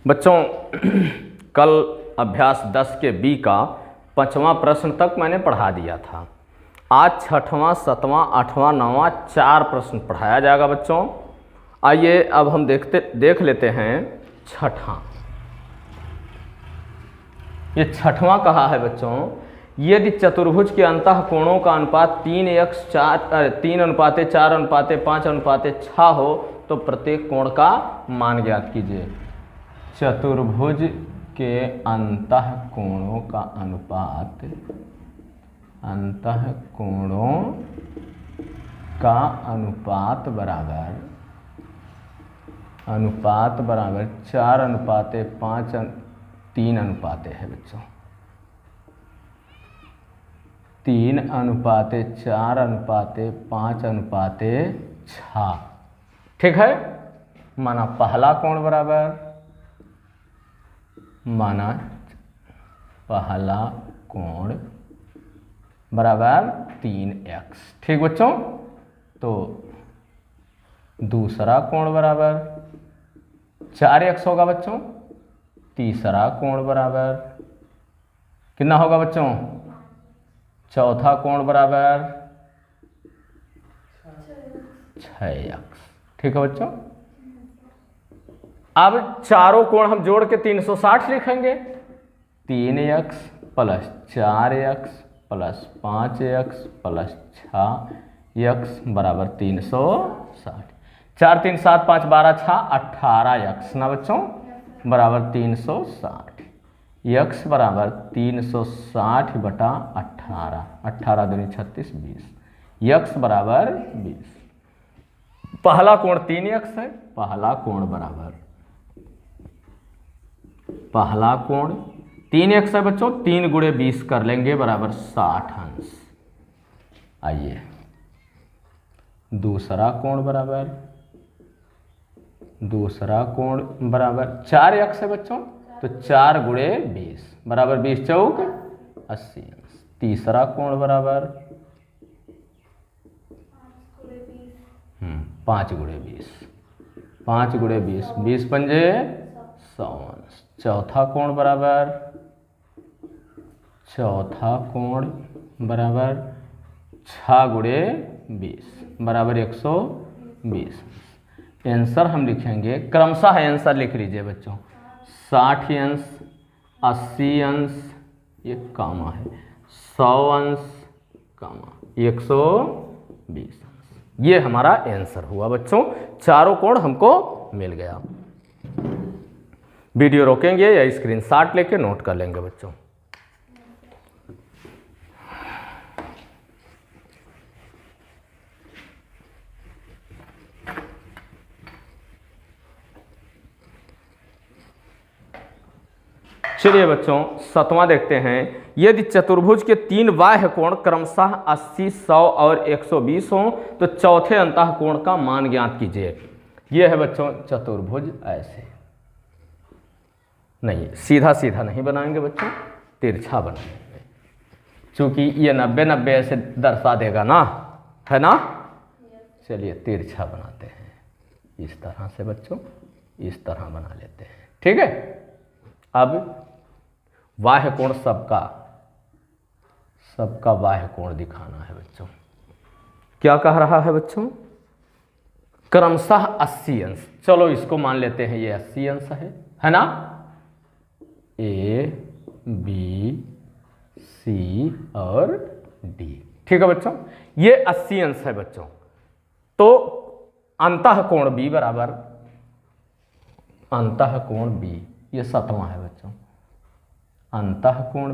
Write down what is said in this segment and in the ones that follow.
बच्चों कल अभ्यास 10 के बी का 5वां प्रश्न तक मैंने पढ़ा दिया था। आज 6वां, 7वां, 8वां, 9वां 4 प्रश्न पढ़ाया जाएगा बच्चों। आइए अब हम देख लेते हैं 6वां। ये 6वां कहा है बच्चों, यदि चतुर्भुज के अंतः कोणों का अनुपात 3:4:5:6 हो तो प्रत्येक कोण का मान ज्ञात कीजिए। चतुर्भुज के अंतः कोणों का अनुपात बराबर 4:5:3 है बच्चों। 3:4:5:6। ठीक है। माना पहला कोण बराबर 3x। ठीक बच्चों। तो दूसरा कोण बराबर 4x होगा बच्चों। तीसरा कोण बराबर कितना होगा बच्चों? चौथा कोण बराबर 6x। ठीक है बच्चों। अब चारों कोण हम जोड़ के 360 लिखेंगे। 3x plus 4x plus 5x plus 6x बराबर 360। 4 3 7 5 12 6 18x ना बच्चों बराबर 360। x बराबर 360/18। 18 दूनी 36 20। x बराबर 20। पहला कोण 3x है। पहला कोण 3x है बच्चों। 3 × 20 कर लेंगे बराबर 60 अंश। आइए दूसरा कोण बराबर 4x है बच्चों। तो 4 × 20 बराबर 20 चौक 80 अंश। तीसरा कोण बराबर 5 × 20। 5 × 20 20 पंजे 100 अंश। चौथा कोण बराबर 6 × 20 बराबर 120। आंसर हम लिखेंगे क्रमशः। आंसर लिख लीजिए बच्चों। 60 अंश 80 अंश ये कामा है 100 अंश कामा 120 अंश। ये हमारा आंसर हुआ बच्चों। चारों कोण हमको मिल गया। वीडियो रोकेंगे या स्क्रीनशॉट लेके नोट कर लेंगे बच्चों। चलिए बच्चों 7वां देखते हैं। यदि चतुर्भुज के 3 बाह्य कोण क्रमशः 80, 100 और 120 हों तो चौथे अंतः कोण का मान ज्ञात कीजिए। यह है बच्चों चतुर्भुज। ऐसे नहीं, सीधा सीधा नहीं बनाएंगे बच्चों, तिरछा बनाएंगे। चूंकि ये 90-90 ऐसे दर्शा देगा ना, है ना। चलिए तिरछा बनाते हैं इस तरह से बच्चों। इस तरह बना लेते हैं। ठीक है। अब बाह्य कोण सबका बाह्य कोण दिखाना है बच्चों। क्या कह रहा है बच्चों? क्रमशः 80 अंश। चलो इसको मान लेते हैं ये 80 अंश है ना। A, B, C और D। ठीक है बच्चों। ये 80 अंश है बच्चों। तो अंतः कोण B बराबर अंतः कोण B, ये 7वां है बच्चों। अंतः कोण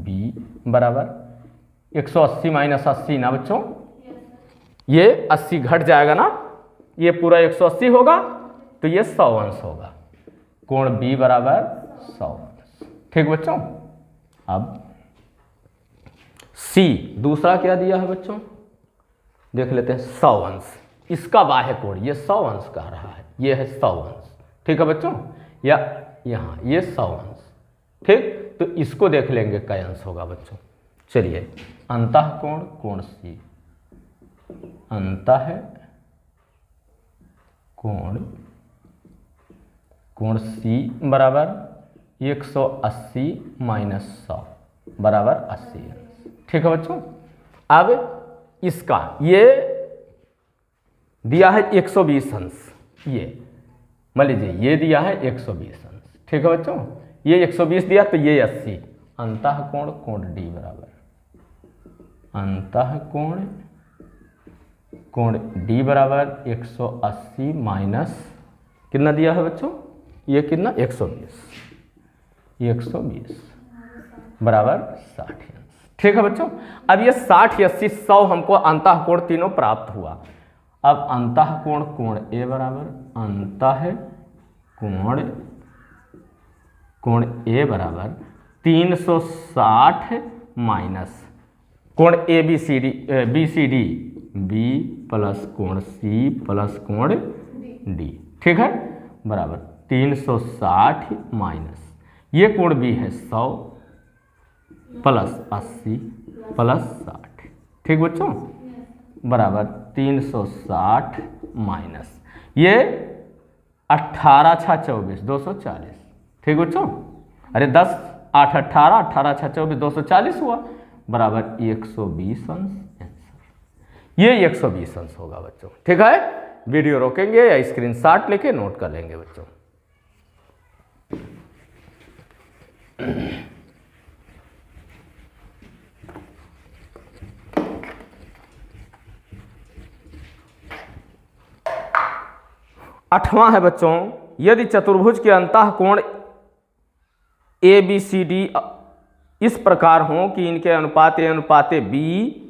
B बराबर 180 - 80 ना बच्चों। ये 80 घट जाएगा ना, ये पूरा 180 होगा तो ये 100 अंश होगा। कोण B बराबर 100 अंश। ठीक बच्चों। अब C दूसरा क्या दिया है बच्चों, देख लेते हैं। 100 अंश इसका बाह्य कोण, ये 100 अंश कह रहा है। ये है 100 अंश। ठीक है बच्चों। या यहाँ ये 100 अंश। ठीक, तो इसको देख लेंगे क्या अंश होगा बच्चों। चलिए अंतः कोण C, अंतः कोण सी बराबर 180 माइनस 100 बराबर 80 अंश। ठीक है बच्चों। अब इसका ये दिया है 120 अंश, ये मान लीजिए ये दिया है 120 अंश। ठीक है बच्चों, ये 120 दिया तो ये 80, अंतः कोण डी बराबर अंतः कोण डी बराबर 180 माइनस कितना दिया है बच्चों, ये कितना 120 बराबर 60 अंश। ठीक है बच्चों। अब ये 60, 80, 100 हमको अंतः कोण तीनों प्राप्त हुआ। अब अंतः कोण ए बराबर अंतः कोण ए बराबर 360 माइनस कोण A B C D B plus कोण सी प्लस कोण डी। ठीक है, बराबर 360 माइनस ये कोण बी है 100 प्लस 80 प्लस 60। ठीक बच्चों, बराबर 360 माइनस ये 18 छः 24 240। ठीक बच्चों, अरे 10 8 18 18 छः 24 240 हुआ, बराबर 120 अंश। ये 120 अंश होगा बच्चों। ठीक है, वीडियो रोकेंगे या स्क्रीनशॉट लेके नोट कर लेंगे बच्चों। आठवां है बच्चों, यदि चतुर्भुज के अंतः कोण ए बी सी डी इस प्रकार हो कि इनके अनुपात ए अनुपात बी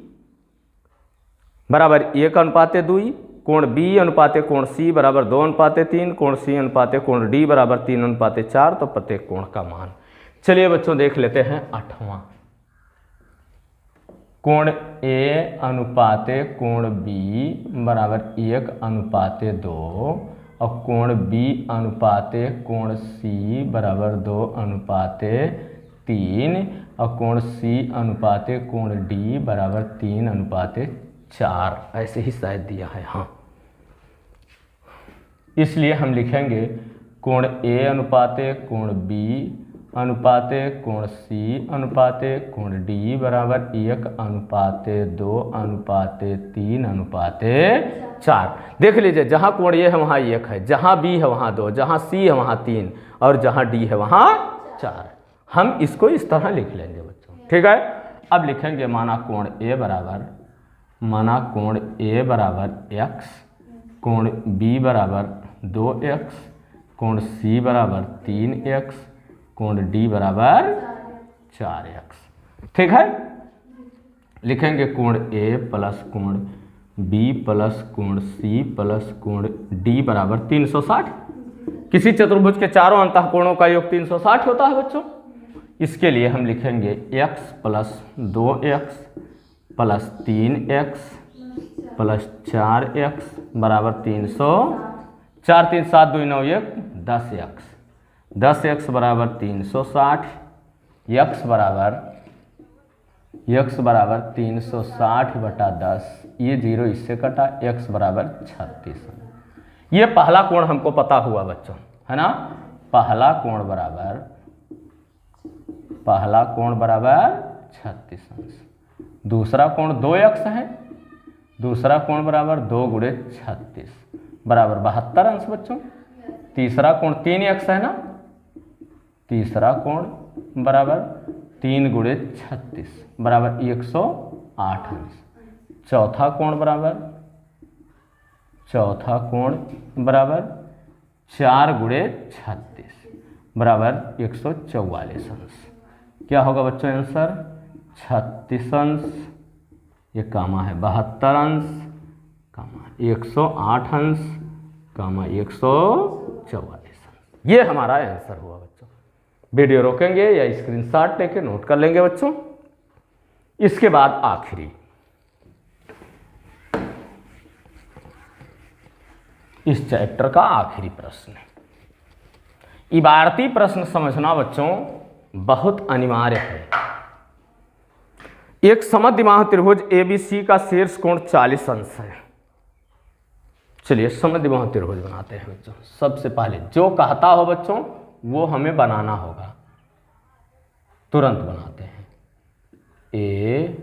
बराबर 1:2, कोण बी अनुपात कोण सी बराबर 2:3, कोण सी अनुपात कोण डी बराबर 3:4, तो प्रत्येक कोण का मान। चलिए बच्चों देख लेते हैं आठवां। कोण ए अनुपात कोण बी बराबर 1:2 और कोण बी अनुपात कोण सी बराबर 2:3 और कोण सी अनुपात कोण डी बराबर 3:4, ऐसे ही शायद दिया है। हाँ, इसलिए हम लिखेंगे कोण ए अनुपात कोण बी अनुपात कोण सी अनुपात कोण डी बराबर 1:2:3:4। देख लीजिए, जहाँ कोण ए है वहाँ 1 है, जहाँ बी है वहाँ 2, जहाँ सी है वहाँ 3 और जहाँ डी है वहाँ 4। हम इसको इस तरह लिख लेंगे बच्चों। ठीक है, अब लिखेंगे माना कोण ए बराबर x, कोण बी बराबर 2x, कोण सी बराबर 3x, कोण डी बराबर 4x। ठीक है, लिखेंगे कोण ए प्लस कोण बी प्लस कोण सी प्लस कोण डी बराबर 360। किसी चतुर्भुज के चारों अंतः कोणों का योग 360 होता है बच्चों। इसके लिए हम लिखेंगे x plus 2x plus 3x plus 4x बराबर 300, 4 3 7 2 9 1 10x, 10x बराबर 360, x बराबर 360 बटा 10, ये 0 इससे कटा, x बराबर 36। ये पहला कोण हमको पता हुआ बच्चों, है ना। पहला कोण बराबर 36 अंश। दूसरा कोण 2x है, दूसरा कोण बराबर 2 × 36 बराबर 72 अंश बच्चों। तीसरा कोण 3x है ना, तीसरा कोण बराबर 3 × 36 बराबर 108 अंश। चौथा कोण बराबर 4 × 36 बराबर 144 अंश। क्या होगा बच्चों आंसर? 36 अंश, ये कामा है 72 अंश, कामा 108 अंश, कामा 144 अंश। ये हमारा आंसर हुआ बच्चों। वीडियो रोकेंगे या स्क्रीनशॉट लेके नोट कर लेंगे बच्चों। इसके बाद आखिरी इस चैप्टर का आखिरी प्रश्न, इबारती प्रश्न समझना बच्चों बहुत अनिवार्य है। एक समद्विबाहु त्रिभुज ABC का शीर्ष कोण 40 अंश है। चलिए समद्विबाहु त्रिभुज बनाते हैं बच्चों। सबसे पहले जो कहता हो बच्चों वो हमें बनाना होगा, तुरंत बनाते हैं। ए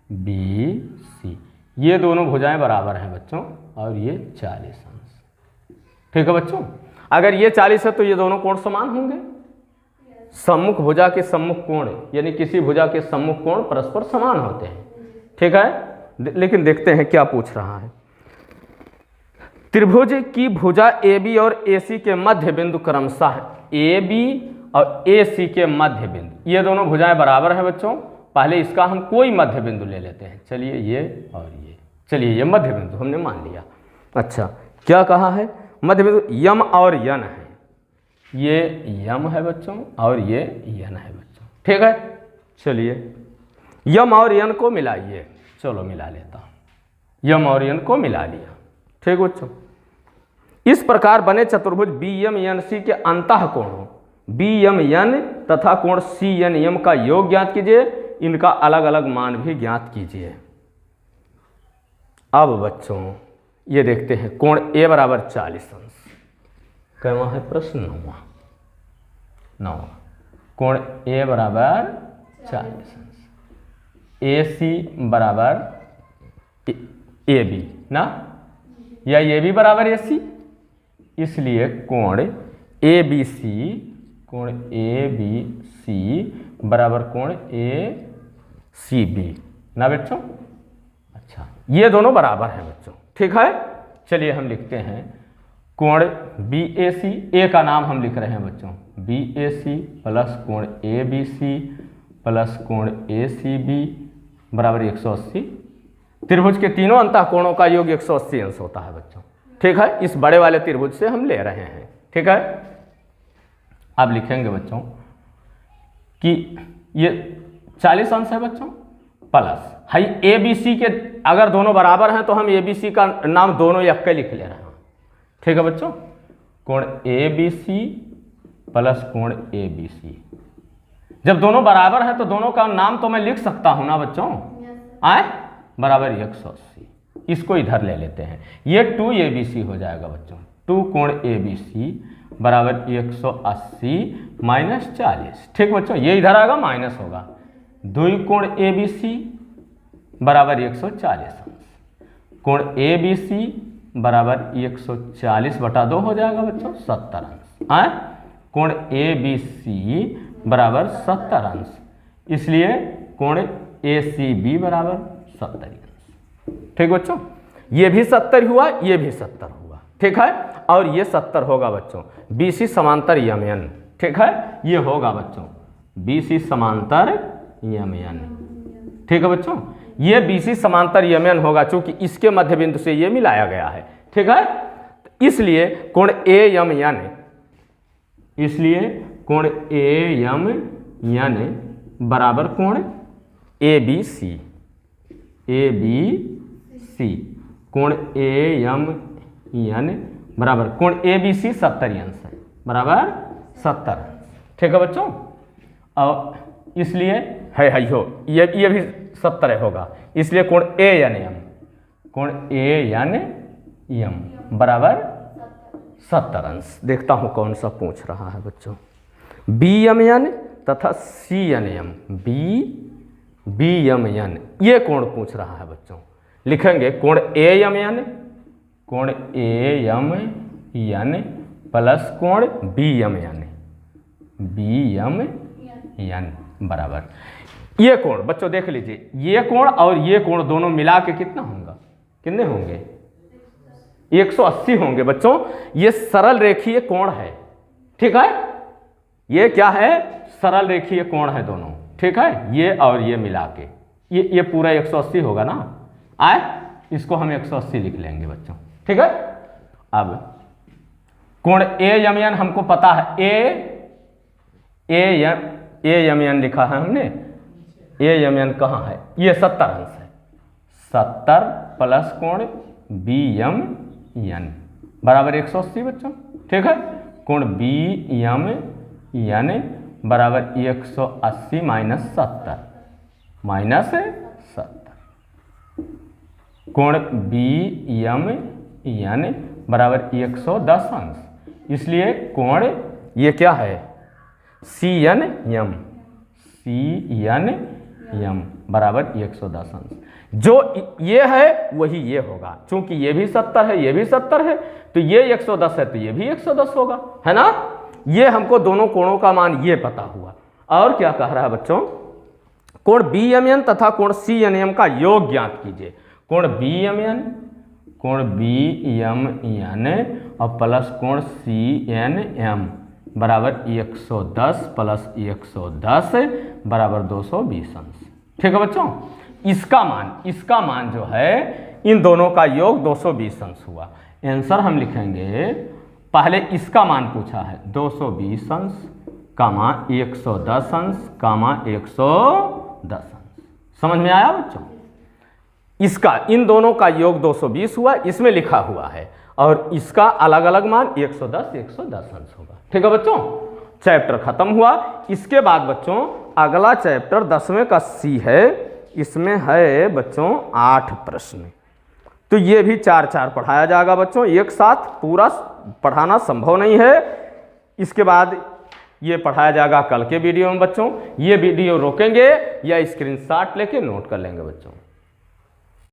बी सी, ये दोनों भुजाएं बराबर हैं बच्चों और ये 40 अंश। ठीक है बच्चों, अगर ये 40 है तो ये दोनों कोण समान होंगे। सम्मुख भुजा के सम्मुख कोण यानी किसी भुजा के सम्मुख कोण परस्पर समान होते हैं। ठीक है, लेकिन देखते हैं क्या पूछ रहा है। त्रिभुज की भुजा AB और AC के मध्य बिंदु क्रमशः AB और AC के मध्य बिंदु, ये दोनों भुजाएं बराबर हैं बच्चों। पहले इसका हम कोई मध्य बिंदु ले लेते हैं। चलिए ये और ये, चलिए ये मध्य बिंदु हमने मान लिया। अच्छा, क्या कहा है? मध्य बिंदु यम और यन है। ये यम है बच्चों और ये यन है बच्चों। ठीक है, चलिए यम और यन को मिलाइए। चलो मिला लेता हूँ, यम और यन को मिला लिया। ठीक बच्चों, इस प्रकार बने चतुर्भुज BMNC के अंतः कोणों BMN तथा कोण CNM का योग ज्ञात कीजिए, इनका अलग अलग मान भी ज्ञात कीजिए। अब बच्चों ये देखते हैं, कोण A बराबर 40 अंश। कैवा है प्रश्न? 9। कोण A बराबर 40 अंश, AC बराबर AB ना, या AB बराबर AC, इसलिए कोण ABC बराबर कोण ACB ना बच्चों। अच्छा, ये दोनों बराबर हैं बच्चों। ठीक है, चलिए हम लिखते हैं कोण BAC, A का नाम हम लिख रहे हैं बच्चों BAC प्लस कोण ABC प्लस कोण ACB बराबर 180। त्रिभुज के तीनों अंतः कोणों का योग 180 अंश होता है बच्चों। ठीक है, इस बड़े वाले त्रिभुज से हम ले रहे हैं। ठीक है, अब लिखेंगे बच्चों कि ये 40 अंश है बच्चों, प्लस हाई ABC के, अगर दोनों बराबर हैं तो हम ABC का नाम दोनों एक के लिख ले रहे हैं। ठीक है बच्चों, कोण ABC प्लस कोण ABC, जब दोनों बराबर हैं तो दोनों का नाम तो मैं लिख सकता हूं ना बच्चों, आए बराबर 180। इसको इधर ले लेते हैं, ये 2ABC हो जाएगा बच्चों। 2 कोण ABC बराबर 180 माइनस 40। ठीक बच्चों, ये इधर आएगा माइनस होगा। 2 कोण ABC बराबर 140 अंश, कोण ABC बराबर 140 बटा 2 हो जाएगा बच्चों 70 अंश। आए कोण ABC बराबर 70 अंश, इसलिए कोण ACB बराबर 70 अंश। ठीक बच्चों, ये भी 70 हुआ, ये भी 70 हुआ। ठीक है, और ये 70 होगा बच्चों BC समांतर MN। ठीक है, ये होगा बच्चों BC समांतर MN। ठीक है बच्चों, ये BC समांतर MN होगा, चूंकि इसके मध्य बिंदु से ये मिलाया गया है। ठीक है, इसलिए कोण AMN, इसलिए कोण AMN बराबर कोण ABC, कोण AMN बराबर कोण ABC 70 अंश है, बराबर 70। ठीक है बच्चों, और इसलिए है हो ये भी 70 होगा, इसलिए कोण ANM, कोण ANM बराबर 70 अंश। देखता हूं कौन सा पूछ रहा है बच्चों, BMN तथा CNM, BMN ये कोण पूछ रहा है बच्चों। लिखेंगे कोण AMN, कोण AMN प्लस कोण BMN बराबर ये कोण। बच्चों देख लीजिए, ये कोण और ये कोण दोनों मिला के कितना होगा, कितने होंगे? 180 होंगे बच्चों। ये सरल रेखीय कोण है। ठीक है, ये क्या है? सरल रेखीय कोण है दोनों। ठीक है, ये और ये मिला के ये पूरा 180 होगा ना। आए, इसको हम 180 लिख लेंगे बच्चों। ठीक है, अब कोण AMN हमको पता है, AMN लिखा है हमने। AMN कहाँ है? ये 70 अंश है। 70 प्लस कोण BMN बराबर 180 बच्चों। ठीक है, कोण BMN बराबर 180 माइनस 70 कोण एन बराबर 110 अंश। इसलिए कोण ये क्या है CNM, CNM बराबर 110 अंश। जो ये है वही ये होगा, क्योंकि ये भी 70 है, ये भी 70 है, तो ये 110 है तो ये भी 110 होगा, है ना। ये हमको दोनों कोणों का मान ये पता हुआ। और क्या कह रहा है बच्चों, कोण BMN तथा कोण CNM का योग ज्ञात कीजिए। कोण BMN और प्लस कोण CNM बराबर 110 प्लस 110 बराबर 220 अंश। ठीक है बच्चों, इसका मान जो है इन दोनों का योग 220 अंश हुआ। आंसर हम लिखेंगे, पहले इसका मान पूछा है 220 अंश कामा 110 अंश कामा 110 अंश। समझ में आया बच्चों? इसका इन दोनों का योग 220 हुआ, इसमें लिखा हुआ है, और इसका अलग अलग मान 110 अंश होगा। ठीक है बच्चों, चैप्टर खत्म हुआ। इसके बाद बच्चों अगला चैप्टर 10वें का C है। इसमें है बच्चों 8 प्रश्न, तो ये भी 4-4 पढ़ाया जाएगा बच्चों, एक साथ पूरा पढ़ाना संभव नहीं है। इसके बाद ये पढ़ाया जाएगा कल के वीडियो में बच्चों। ये वीडियो रोकेंगे या स्क्रीनशॉट लेके नोट कर लेंगे बच्चों।